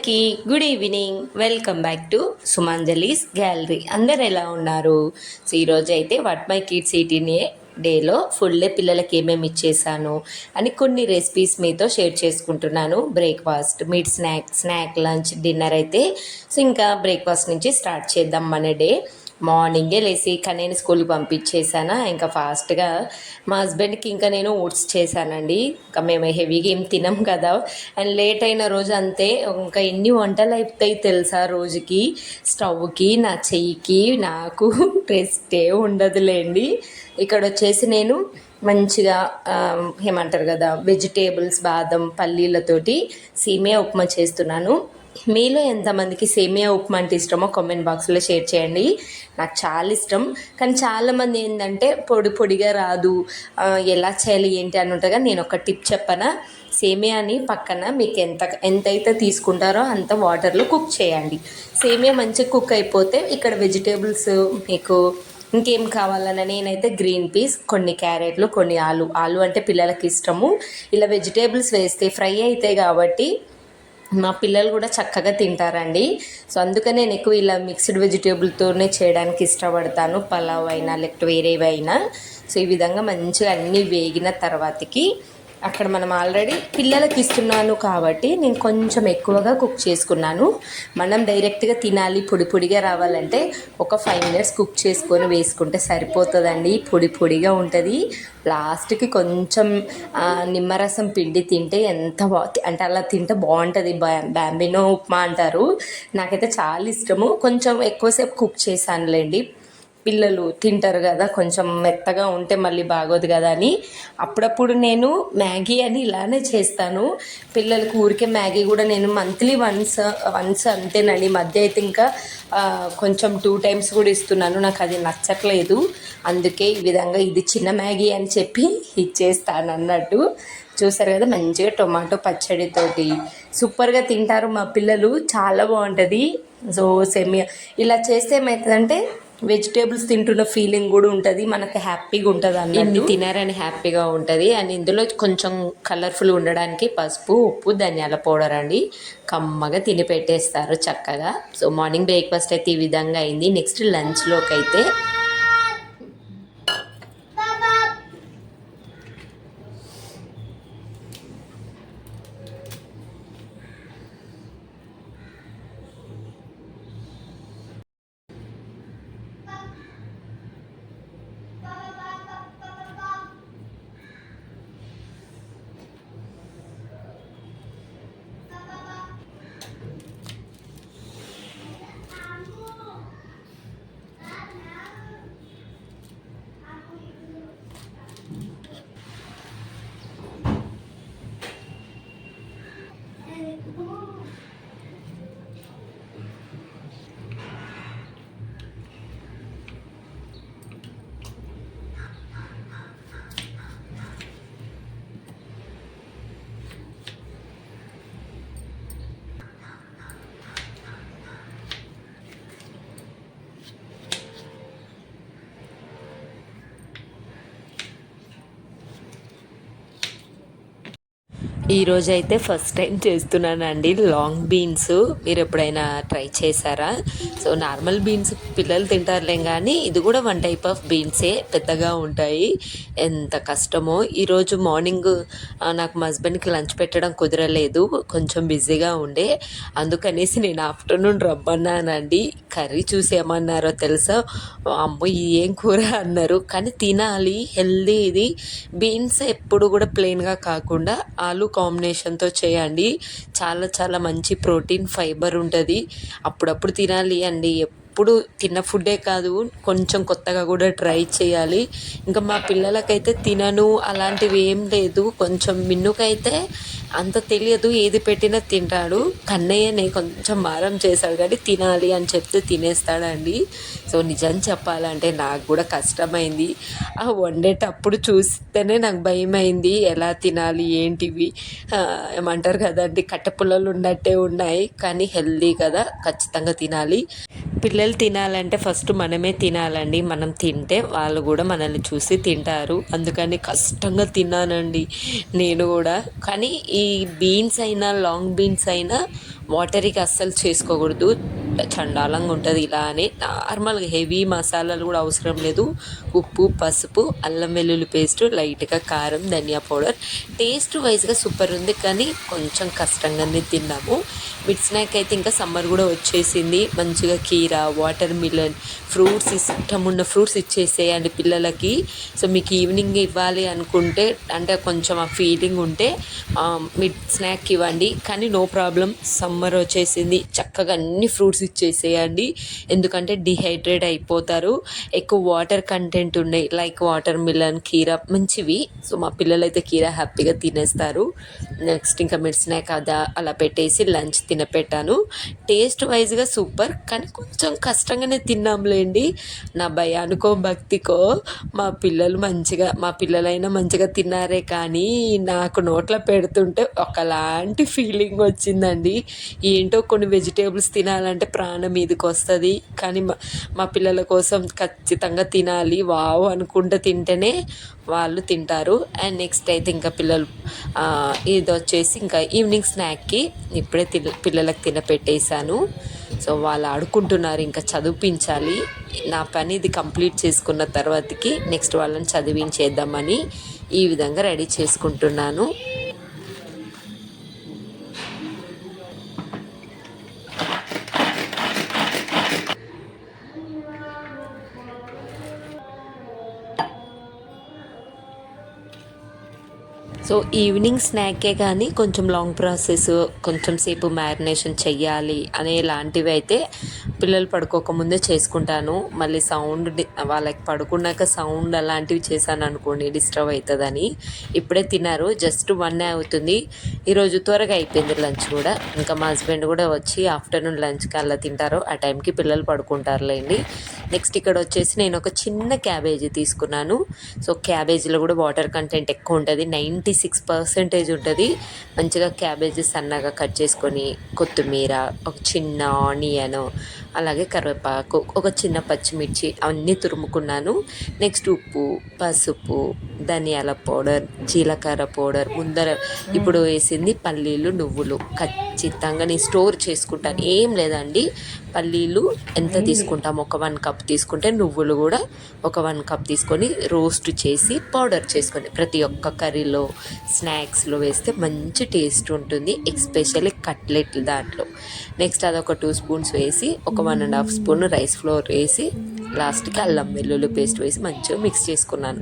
అందరికీ good evening. Welcome back to Sumanjali's gallery. అందరు ఎలా ఉన్నారు? సో ఈరోజు అయితే వాట్ మై కిడ్స్ ఈటీనే డేలో ఫుల్ డే పిల్లలకి ఏమేమి ఇచ్చేసాను అని కొన్ని రెసిపీస్ మీతో షేర్ చేసుకుంటున్నాను. Breakfast, mid snack, lunch, dinner అయితే. సో ఇంకా బ్రేక్ఫాస్ట్ నుంచి స్టార్ట్ చేద్దాం మన డే. మార్నింగే లేచి నేను స్కూల్కి పంపించేసాను. ఇంకా ఫాస్ట్గా మా హస్బెండ్కి ఇంకా నేను ఓట్స్ చేశానండి. ఇంకా మేము హెవీగా ఏం తినం కదా, అండ్ లేట్ అయిన రోజు అంతే. ఇంకా ఎన్ని వంటలు అవుతాయి తెలుసా రోజుకి. స్టవ్కి నా చెయ్యికి నాకు రెస్టే ఉండదులేండి. ఇక్కడ వచ్చేసి నేను మంచిగా ఏమంటారు కదా, వెజిటేబుల్స్, బాదం, పల్లీలతోటి సేమియా ఉప్మా చేస్తున్నాను. మీలో ఎంతమందికి సేమియా ఉప్మా అంటే ఇష్టమో కామెంట్ బాక్స్లో షేర్ చేయండి. నాకు చాలా ఇష్టం. కానీ చాలామంది ఏంటంటే పొడిగా రాదు, ఎలా చేయాలి ఏంటి అని ఉంటుందిగా. నేను ఒక టిప్ చెప్పనా. సేమియాని పక్కన మీకు ఎంతైతే తీసుకుంటారో అంత వాటర్లో కుక్ చేయండి. సేమియా మంచిగా కుక్ అయిపోతే ఇక్కడ వెజిటేబుల్స్ మీకు ఇంకేం కావాలన్నా, నేనైతే గ్రీన్ పీస్, కొన్ని క్యారెట్లు, కొన్ని ఆలు అంటే పిల్లలకి ఇష్టము. ఇలా వెజిటేబుల్స్ వేస్తే ఫ్రై అవుతాయి కాబట్టి మా పిల్లలు కూడా చక్కగా తింటారండి. సో అందుకని నేను ఎక్కువ ఇలా మిక్స్డ్ వెజిటేబుల్తోనే చేయడానికి ఇష్టపడతాను. పలావ్ అయినా లేకపోతే వేరేవైనా. సో ఈ విధంగా మంచిగా అన్నీ వేగిన తర్వాతకి అక్కడ మనం ఆల్రెడీ పిల్లలకి ఇస్తున్నాను కాబట్టి నేను కొంచెం ఎక్కువగా కుక్ చేసుకున్నాను. మనం డైరెక్ట్గా తినాలి, పొడిగా రావాలంటే ఒక 5 minutes కుక్ చేసుకొని వేసుకుంటే సరిపోతుందండి. పొడిగా ఉంటుంది. లాస్ట్కి కొంచెం నిమ్మరసం పిండి తింటే అంటే అలా తింటే బాగుంటుంది. బాంబినో ఉప్మా అంటారు. నాకైతే చాలా ఇష్టము. కొంచెం ఎక్కువసేపు కుక్ చేశానులేండి. పిల్లలు తింటారు కదా, కొంచెం మెత్తగా ఉంటే మళ్ళీ బాగోదు కదా అని. అప్పుడప్పుడు నేను మ్యాగీ అని ఇలానే చేస్తాను. పిల్లలకి ఊరికే మ్యాగీ కూడా నేను మంత్లీ వన్స్ అంతేనండి. మధ్య అయితే ఇంకా కొంచెం 2 times కూడా ఇస్తున్నాను. నాకు అది నచ్చట్లేదు. అందుకే ఈ విధంగా ఇది చిన్న మ్యాగీ అని చెప్పి ఇచ్చేస్తాను అన్నట్టు. చూసారు కదా, మంచిగా టొమాటో పచ్చడితోటి సూపర్గా తింటారు మా పిల్లలు. చాలా బాగుంటుంది. సో సేమియా ఇలా చేస్తే ఏమవుతుందంటే వెజిటేబుల్స్ తింటున్న ఫీలింగ్ కూడా ఉంటుంది, మనకి హ్యాపీగా ఉంటుంది అన్నీ తినారని హ్యాపీగా ఉంటుంది. అండ్ ఇందులో కొంచెం కలర్ఫుల్ ఉండడానికి పసుపు, ఉప్పు, ధనియాల పౌడర్ అండి. కమ్మగా తిని పెట్టేస్తారు చక్కగా. సో మార్నింగ్ బ్రేక్ఫాస్ట్ అయితే ఈ విధంగా అయింది. నెక్స్ట్ లంచ్లోకి అయితే ఈరోజు అయితే ఫస్ట్ టైం చేస్తున్నానండి లాంగ్ బీన్స్. మీరు ఎప్పుడైనా ట్రై చేశారా? సో నార్మల్ బీన్స్ పిల్లలు తింటారులే, కానీ ఇది కూడా 1 type ఆఫ్ బీన్సే, పెద్దగా ఉంటాయి. ఎంత కష్టమో. ఈరోజు మార్నింగ్ నాకు మా హస్బెండ్కి లంచ్ పెట్టడం కుదరలేదు, కొంచెం బిజీగా ఉండే. అందుకనేసి నేను ఆఫ్టర్నూన్ రమ్మన్నానండి. కర్రీ చూసి ఏమన్నారో తెలుసా, అమ్మో ఏం కూర అన్నారు. కానీ తినాలి, హెల్దీ ఇది. బీన్స్ ఎప్పుడు కూడా ప్లెయిన్గా కాకుండా ఆలు కాంబినేషన్తో చేయండి. చాలా చాలా మంచి ప్రోటీన్, ఫైబర్ ఉంటుంది. అప్పుడప్పుడు తినాలి అండి. ఎప్పుడు తిన్న ఫుడ్డే కాదు, కొంచెం కొత్తగా కూడా ట్రై చేయాలి. ఇంకా మా పిల్లలకైతే తినను అలాంటివి ఏం లేదు. కొంచెం మిన్నుకైతే అంత తెలియదు, ఏది పెట్టినా తింటాడు. కన్నయ్యనే కొంచెం మారం చేశాడు కానీ తినాలి అని చెప్తే తినేస్తాడండి. సో నిజం చెప్పాలంటే నాకు కూడా కష్టమైంది. ఆ వండేటప్పుడు చూస్తేనే నాకు భయమైంది, ఎలా తినాలి ఏంటివి. ఏమంటారు కదండి, కట్టెపుల్లలు ఉన్నట్టే ఉన్నాయి. కానీ హెల్దీ కదా, ఖచ్చితంగా తినాలి. పిల్లలు తినాలంటే ఫస్ట్ మనమే తినాలండి. మనం తింటే వాళ్ళు కూడా మనల్ని చూసి తింటారు. అందుకని కష్టంగా తిన్నానండి నేను కూడా. కానీ ఈ బీన్స్ అయినా, లాంగ్ బీన్స్ అయినా వాటరీగా అస్సలు చేసుకోకూడదు, చండాలంగా ఉంటుంది. ఇలా అని నార్మల్గా హెవీ మసాలాలు కూడా అవసరం లేదు. ఉప్పు, పసుపు, అల్లం వెల్లుల్లి పేస్ట్, లైట్గా కారం, ధనియా పౌడర్. టేస్ట్ వైజ్గా సూపర్ ఉంది, కానీ కొంచెం కష్టంగానే తిన్నాము. మిడ్ స్నాక్ అయితే ఇంకా సమ్మర్ కూడా వచ్చేసింది. మంచిగా కీరా, వాటర్ మిలన్, ఫ్రూట్స్, ఇష్టం ఉన్న ఫ్రూట్స్ ఇచ్చేసేయండి పిల్లలకి. సో మీకు ఈవినింగ్ ఇవ్వాలి అనుకుంటే, అంటే కొంచెం ఆ ఫీలింగ్ ఉంటే మిడ్ స్నాక్ ఇవ్వండి. కానీ నో ప్రాబ్లం, సమ్మర్ వచ్చేసింది, చక్కగా అన్ని ఫ్రూట్స్ ఇచ్చేసేయండి. ఎందుకంటే డిహైడ్రేట్ అయిపోతారు. ఎక్కువ వాటర్ కంటెంట్ ఉన్నాయి, లైక్ వాటర్ మిలన్, కీరా మంచివి. సో మా పిల్లలు అయితే కీరా హ్యాపీగా తినేస్తారు. నెక్స్ట్ ఇంకా మిడ్ స్నాక్ అలా పెట్టేసి లంచ్ తినపెట్టాను. టేస్ట్ వైజ్గా సూపర్, కానీ కొంచెం కష్టంగానే తిన్నాంలేండి. నా భయానికో భక్తికో మా పిల్లలైనా మంచిగా తిన్నారే, కానీ నాకు నోట్లో పెడుతుంటే ఒకలాంటి ఫీలింగ్ వచ్చిందండి. ఏంటో కొన్ని వెజిటేబుల్స్ తినాలంటే ప్రాణం మీదకి వస్తుంది, కానీ మా పిల్లల కోసం ఖచ్చితంగా తినాలి, వావ్ అనుకుంటూ తింటేనే వాళ్ళు తింటారు. అండ్ నెక్స్ట్ అయితే ఇంకా పిల్లలు ఇది వచ్చేసి ఇంకా ఈవినింగ్ స్నాక్కి ఇప్పుడే పిల్లలకు తినపెట్టేశాను. సో వాళ్ళు ఆడుకుంటున్నారు, ఇంకా చదివించాలి. నా పని ఇది కంప్లీట్ చేసుకున్న తర్వాతకి నెక్స్ట్ వాళ్ళని చదివించేద్దామని ఈ విధంగా రెడీ చేసుకుంటున్నాను. సో ఈవినింగ్ స్నాకే కానీ కొంచెం లాంగ్ ప్రాసెస్, కొంచెం సేపు మ్యారినేషన్ చెయ్యాలి అనేలాంటివి అయితే పిల్లలు పడుకోకముందే చేసుకుంటాను. మళ్ళీ వాళ్ళకి పడుకున్నాక సౌండ్ అలాంటివి చేశాను అనుకోండి డిస్టర్బ్ అవుతుందని. ఇప్పుడే తిన్నారు, జస్ట్ 1 అవుతుంది. ఈరోజు త్వరగా అయిపోయింది లంచ్ కూడా. ఇంకా మా హస్బెండ్ కూడా వచ్చి ఆఫ్టర్నూన్ లంచ్కి అలా తింటారు, ఆ టైంకి పిల్లలు పడుకుంటారులేండి. నెక్స్ట్ ఇక్కడ వచ్చేసి నేను ఒక చిన్న క్యాబేజీ తీసుకున్నాను. సో క్యాబేజీలో కూడా వాటర్ కంటెంట్ ఎక్కువ ఉంటుంది, 96% ఉంటుంది. మంచిగా క్యాబేజీ సన్నగా కట్ చేసుకొని, కొత్తిమీర, ఒక చిన్న ఆనియన్, అలాగే కరివేపాకు, ఒక చిన్న పచ్చిమిర్చి అవన్నీ తురుముకున్నాను. నెక్స్ట్ ఉప్పు, పసుపు, ధనియాల పౌడర్, జీలకర్ర పౌడర్, ఇప్పుడు వేసింది పల్లీలు, నువ్వులు. ఖచ్చితంగా నేను స్టోర్ చేసుకుంటాను, ఏం లేదండి. పల్లీలు ఎంత తీసుకుంటాము, ఒక 1 కప్ తీసుకుంటే నువ్వులు కూడా ఒక 1 కప్ తీసుకొని రోస్ట్ చేసి పౌడర్ చేసుకొని ప్రతి ఒక్క కర్రీలో, స్నాక్స్లో వేస్తే మంచి టేస్ట్ ఉంటుంది, ఎస్పెషల్లీ కట్లెట్లు దాంట్లో. నెక్స్ట్ అదొక 2 స్పూన్స్ వేసి, ఒక 1.5 స్పూన్ రైస్ ఫ్లోర్ వేసి, లాస్ట్కి అల్లం వెల్లుల్లి పేస్ట్ వేసి మంచిగా మిక్స్ చేసుకున్నాను.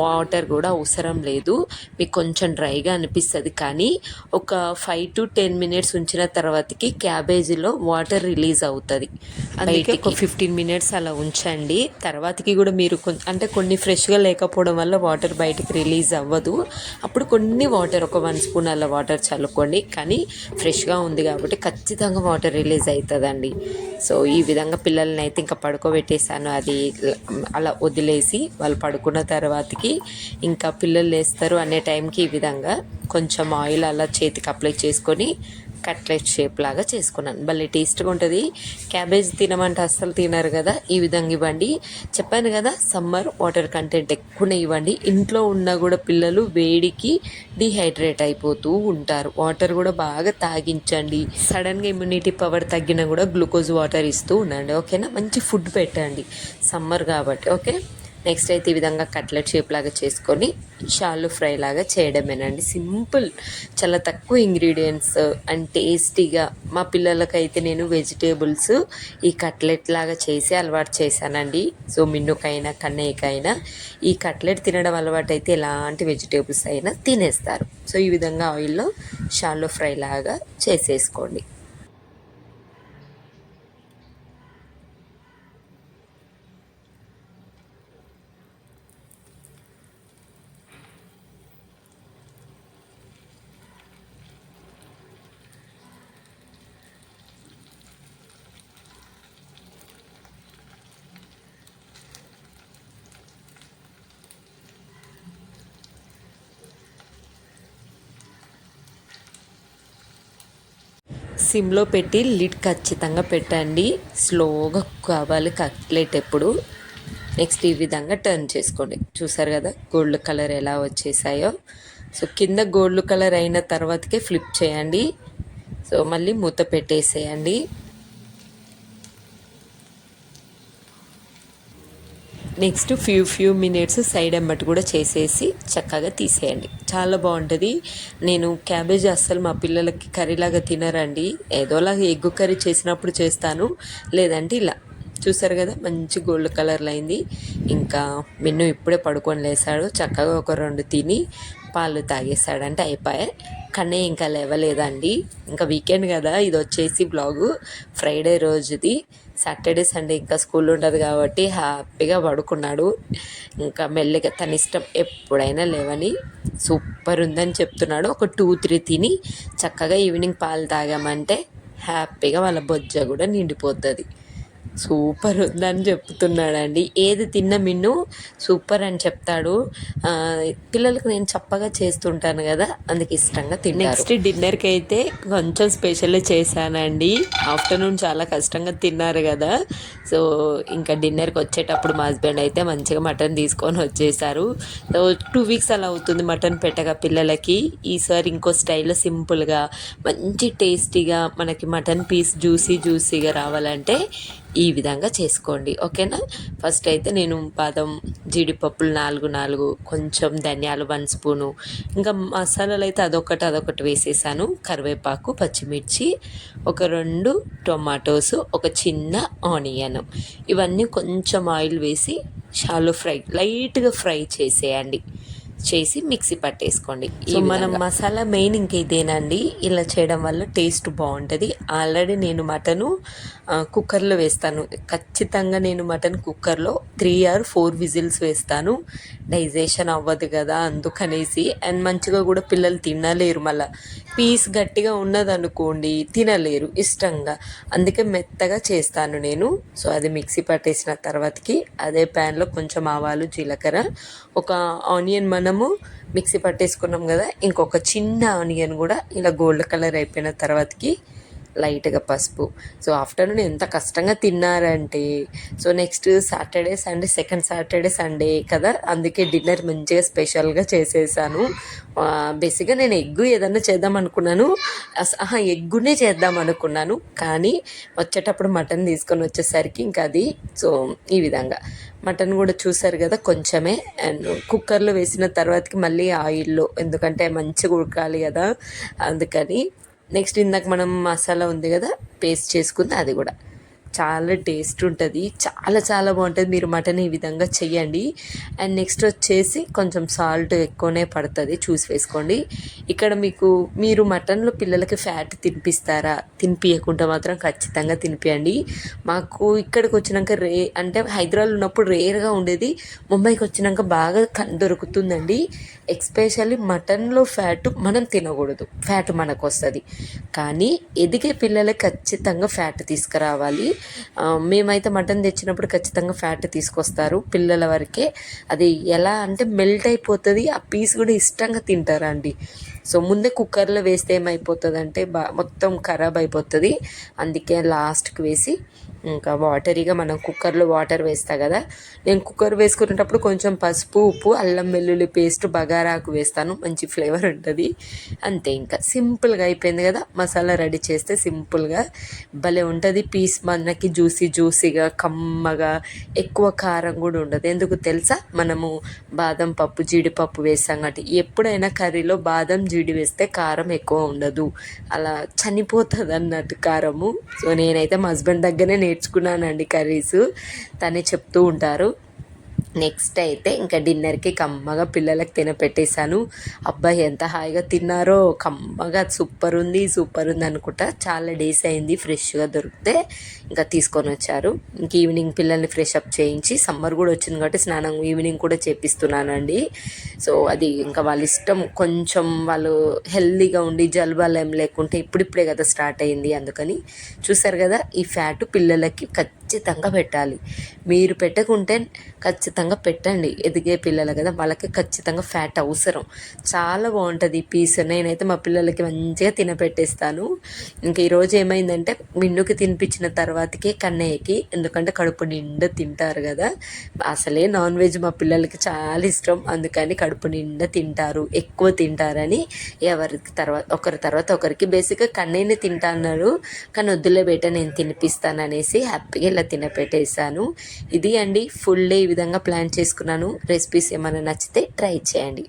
వాటర్ కూడా అవసరం లేదు, మీకు కొంచెం డ్రైగా అనిపిస్తుంది, కానీ ఒక 5 to 10 మినిట్స్ ఉంచిన తర్వాతకి క్యాబేజీలో వాటర్ రిలీజ్ అవుతుంది. అందుకే ఒక 15 మినిట్స్ అలా ఉంచండి. తర్వాతకి కూడా మీరు అంటే కొన్ని ఫ్రెష్గా లేకపోవడం వల్ల వాటర్ బయటికి రిలీజ్ అవ్వదు, అప్పుడు కొన్ని వాటర్ ఒక 1 స్పూన్ అలా వాటర్ చల్లుకోండి. కానీ ఫ్రెష్గా ఉంది కాబట్టి ఖచ్చితంగా వాటర్ రిలీజ్ అవుతుందండి. సో ఈ విధంగా పిల్లల్ని అయితే ఇంకా పడుకోబెట్టేశాను. అది అలా వదిలేసి వాళ్ళు పడుకున్న తర్వాతకి ఇంకా పిల్లలు లేస్తారు అనే టైంకి ఈ విధంగా కొంచెం ఆయిల్ అలా చేతికి అప్లై చేసుకొని కట్లెట్ షేప్ లాగా చేసుకున్నాను. భలే టేస్ట్గా ఉంటుంది. క్యాబేజ్ తినమంటే అస్సలు తినరు కదా, ఈ విధంగా ఇవ్వండి. చెప్పాను కదా, సమ్మర్ వాటర్ కంటెంట్ ఎక్కువనే ఇవ్వండి. ఇంట్లో ఉన్నా కూడా పిల్లలు వేడికి డిహైడ్రేట్ అయిపోతూ ఉంటారు, వాటర్ కూడా బాగా తాగించండి. సడన్గా ఇమ్యూనిటీ పవర్ తగ్గినా కూడా గ్లూకోజ్ వాటర్ ఇస్తూ ఉండండి, ఓకేనా. మంచి ఫుడ్ పెట్టండి, సమ్మర్ కాబట్టి, ఓకే. నెక్స్ట్ అయితే ఈ విధంగా కట్లెట్ షేప్ లాగా చేసుకొని షాలు ఫ్రై లాగా చేయడమేనండి. సింపుల్, చాలా తక్కువ ఇంగ్రీడియంట్స్ అండ్ టేస్టీగా. మా పిల్లలకైతే నేను వెజిటేబుల్స్ ఈ కట్లెట్ లాగా చేసి అలవాటు చేశానండి. సో మిన్నుకైనా కన్నయ్యకైనా ఈ కట్లెట్ తినడం అలవాటు అయితే ఎలాంటి వెజిటేబుల్స్ అయినా తినేస్తారు. సో ఈ విధంగా ఆయిల్లో షాలో ఫ్రై లాగా చేసేసుకోండి. సిమ్లో పెట్టి లిడ్ ఖచ్చితంగా పెట్టండి, స్లోగా కావాలి కట్లెట్ ఎప్పుడు. నెక్స్ట్ ఈ విధంగా టర్న్ చేసుకోండి. చూసారు కదా గోల్డ్ కలర్ ఎలా వచ్చేసాయో. సో కింద గోల్డ్ కలర్ అయిన తర్వాతకే ఫ్లిప్ చేయండి. సో మళ్ళీ మూత పెట్టేసేయండి. నెక్స్ట్ ఫ్యూ మినిట్స్ సైడ్ ఎమ్మటి కూడా చేసేసి చక్కగా తీసేయండి. చాలా బాగుంటుంది. నేను క్యాబేజీ అస్సలు మా పిల్లలకి కర్రీలాగా తినరండి. ఏదోలాగా ఎగ్గు కర్రీ చేసినప్పుడు చేస్తాను, లేదంటే ఇలా. చూసారు కదా మంచి గోల్డ్ కలర్లో అయింది. ఇంకా మిన్ను ఇప్పుడే పడుకొని లేసాడు. చక్కగా ఒక 2 తిని పాలు తాగేస్తాడు, అంటే అయిపోయాయి. కానీ ఇంకా లేవలేదండి. ఇంకా వీకెండ్ కదా, ఇది వచ్చేసి బ్లాగు ఫ్రైడే రోజుది. సాటర్డే సండే ఇంకా స్కూల్ ఉంటుంది కాబట్టి హ్యాపీగా పడుకున్నాడు. ఇంకా మెల్లిగా తన ఇష్టం, ఎప్పుడైనా లేవని. సూపర్ ఉందని చెప్తున్నాడు. ఒక 2-3 తిని చక్కగా ఈవినింగ్ పాలు తాగామంటే హ్యాపీగా వాళ్ళ బొజ్జ కూడా నిండిపోతుంది. సూపర్ ఉందని చెప్తున్నాడండి. ఏది తిన్న మిన్ను సూపర్ అని చెప్తాడు. పిల్లలకు నేను చప్పగా చేస్తుంటాను కదా, అందుకు ఇష్టంగా తింటారు. నెక్స్ట్ డిన్నర్కి అయితే కొంచెం స్పెషల్ చేశానండి. ఆఫ్టర్నూన్ చాలా కష్టంగా తిన్నారు కదా, సో ఇంకా డిన్నర్కి వచ్చేటప్పుడు మా హస్బెండ్ అయితే మంచిగా మటన్ తీసుకొని వచ్చేసారు. సో 2 వీక్స్ అలా అవుతుంది మటన్ పెట్టగా పిల్లలకి. ఈసారి ఇంకో స్టైల్లో సింపుల్గా మంచి టేస్టీగా మనకి మటన్ పీస్ జ్యూసీగా రావాలంటే ఈ విధంగా చేసుకోండి, ఓకేనా. ఫస్ట్ అయితే నేను బాదం జీడిపప్పులు 4 కొంచెం ధనియాలు 1 స్పూను, ఇంకా మసాలాలు అయితే అదొకటి వేసేసాను. కరివేపాకు, పచ్చిమిర్చి, ఒక 2 టొమాటోస్, ఒక చిన్న ఆనియన్, ఇవన్నీ కొంచెం ఆయిల్ వేసి షాలో లైట్గా ఫ్రై చేసి మిక్సీ పట్టేసుకోండి. సో మనం మసాలా మెయిన్ ఇంక ఇదేనండి. ఇలా చేయడం వల్ల టేస్ట్ బాగుంటుంది. ఆల్రెడీ నేను మటను కుక్కర్లో వేస్తాను. ఖచ్చితంగా నేను మటన్ కుక్కర్లో 3 or 4 విజిల్స్ వేస్తాను. డైజెషన్ అవ్వదు కదా అందుకనేసి. అండ్ మంచిగా కూడా పిల్లలు తినలేరు. మళ్ళీ పీస్ గట్టిగా ఉన్నదనుకోండి తినలేరు ఇష్టంగా, అందుకే మెత్తగా చేస్తాను నేను. సో అది మిక్సీ పట్టేసిన తర్వాతకి అదే ప్యాన్లో కొంచెం ఆవాలు, జీలకర్ర, ఒక ఆనియన్ మనము మిక్సీ పట్టేసుకున్నాం కదా, ఇంకొక చిన్న ఆనియన్ కూడా ఇలా గోల్డ్ కలర్ అయిపోయిన తర్వాతకి లైట్గా పసుపు. సో ఆఫ్టర్నూన్ ఎంత కష్టంగా తిన్నారంటే, so next second Saturday Sunday కదా, అందుకే డిన్నర్ మంచిగా స్పెషల్గా చేసేసాను. బేసిక్గా నేను ఏదన్నా చేద్దాం అనుకున్నాను, ఎగ్గునే చేద్దాం అనుకున్నాను, కానీ వచ్చేటప్పుడు మటన్ తీసుకొని వచ్చేసరికి ఇంకా అది. సో ఈ విధంగా మటన్ కూడా చూసారు కదా కొంచెమే, అండ్ కుక్కర్లో వేసిన తర్వాతకి మళ్ళీ ఆయిల్లో, ఎందుకంటే మంచిగా ఉడకాలి కదా అందుకని. నెక్స్ట్ ఇందాక మనం మసాలా ఉంది కదా పేస్ట్ చేసుకుంది, అది కూడా చాలా టేస్ట్ ఉంటుంది. చాలా బాగుంటుంది. మీరు మటన్ ఈ విధంగా చెయ్యండి. అండ్ నెక్స్ట్ వచ్చేసి కొంచెం సాల్ట్ ఎక్కువనే పడుతుంది, చూసి వేసుకోండి. ఇక్కడ మీరు మటన్లో పిల్లలకి ఫ్యాట్ తినిపిస్తారా? తినిపించకుండా మాత్రం ఖచ్చితంగా తినిపియండి. మాకు ఇక్కడికి వచ్చినాక అంటే హైదరాబాద్లో ఉన్నప్పుడు రేర్గా ఉండేది, ముంబైకి వచ్చినాక బాగా దొరుకుతుందండి. ఎస్పెషల్లీ మటన్లో ఫ్యాట్ మనం తినకూడదు, ఫ్యాట్ మనకు వస్తుంది. కానీ ఎదిగే పిల్లలకి ఖచ్చితంగా ఫ్యాట్ తీసుకురావాలి. మేమైతే మటన్ తెచ్చినప్పుడు ఖచ్చితంగా ఫ్యాట్ తీసుకొస్తారు పిల్లల వరకే. అది ఎలా అంటే మెల్ట్ అయిపోతుంది, ఆ పీస్ కూడా ఇష్టంగా తింటారండి. సో ముందే కుక్కర్లో వేస్తే ఏమైపోతుంది అంటే మొత్తం ఖరాబ్ అయిపోతుంది. అందుకే లాస్ట్కి వేసి ఇంకా వాటరీగా మనం కుక్కర్లో వాటర్ వేస్తా కదా, నేను కుక్కర్ వేసుకునేటప్పుడు కొంచెం పసుపు, ఉప్పు, అల్లం వెల్లుల్లి పేస్ట్, బగారాకు వేస్తాను, మంచి ఫ్లేవర్ ఉంటుంది. అంతే, ఇంకా సింపుల్గా అయిపోయింది కదా. మసాలా రెడీ చేస్తే సింపుల్గా భలే ఉంటుంది. పీస్ మనకి జ్యూసీగా కమ్మగా, ఎక్కువ కారం కూడా ఉండదు. ఎందుకు తెలుసా, మనము బాదం పప్పు, జీడిపప్పు వేస్తాం కాబట్టి. ఎప్పుడైనా కర్రీలో బాదం, జీడి వేస్తే కారం ఎక్కువ ఉండదు, అలా చనిపోతుంది అన్నట్టు కారము. సో నేనైతే మా హస్బెండ్ దగ్గరనే నేర్చుకున్నానండి కర్రీస్, తనే చెప్తూ ఉంటారు. నెక్స్ట్ అయితే ఇంకా డిన్నర్కి కమ్మగా పిల్లలకి తినపెట్టేశాను. అబ్బాయి ఎంత హాయిగా తిన్నారో, కమ్మగా సూపర్ ఉంది అనుకుంటా. చాలా డేస్ అయింది ఫ్రెష్గా దొరికితే ఇంకా తీసుకొని వచ్చారు. ఇంక ఈవినింగ్ పిల్లల్ని ఫ్రెష్ అప్ చేయించి, సమ్మర్ కూడా వచ్చింది కాబట్టి స్నానం ఈవినింగ్ కూడా చేపిస్తున్నానండి. సో అది ఇంకా వాళ్ళ ఇష్టం. కొంచెం వాళ్ళు హెల్తీగా ఉండి జలుబాలు ఏం లేకుంటే, ఇప్పుడిప్పుడే కదా స్టార్ట్ అయింది, అందుకని. చూసారు కదా, ఈ ఫ్యాట్ పిల్లలకి ఖచ్చితంగా పెట్టాలి. మీరు పెట్టకుంటే ఖచ్చితంగా పెట్టండి. ఎదిగే పిల్లలు కదా, వాళ్ళకి ఖచ్చితంగా ఫ్యాట్ అవసరం. చాలా బాగుంటుంది ఈ పీస్. నేనైతే మా పిల్లలకి మంచిగా తినపెట్టేస్తాను. ఇంక ఈరోజు ఏమైందంటే మిన్నుకి తినిపించిన తర్వాతకే కన్నయ్యకి, ఎందుకంటే కడుపు నిండా తింటారు కదా. అసలే నాన్ వెజ్ మా పిల్లలకి చాలా ఇష్టం, అందుకని కడుపు నిండా తింటారు, ఎక్కువ తింటారని ఒకరి తర్వాత ఒకరికి బేసిక్గా కన్నయ్యని తింటా అన్నారు, కానీ వద్దులే బేట నేను తినిపిస్తాను అనేసి హ్యాపీగా ఇలా తినపెట్టేశాను. ఇది అండి ఫుల్ డే ఈ విధంగా ప్లాన్ చేసుకున్నాను. రెసిపీస్ ఏమైనా నచ్చితే ట్రై చేయండి.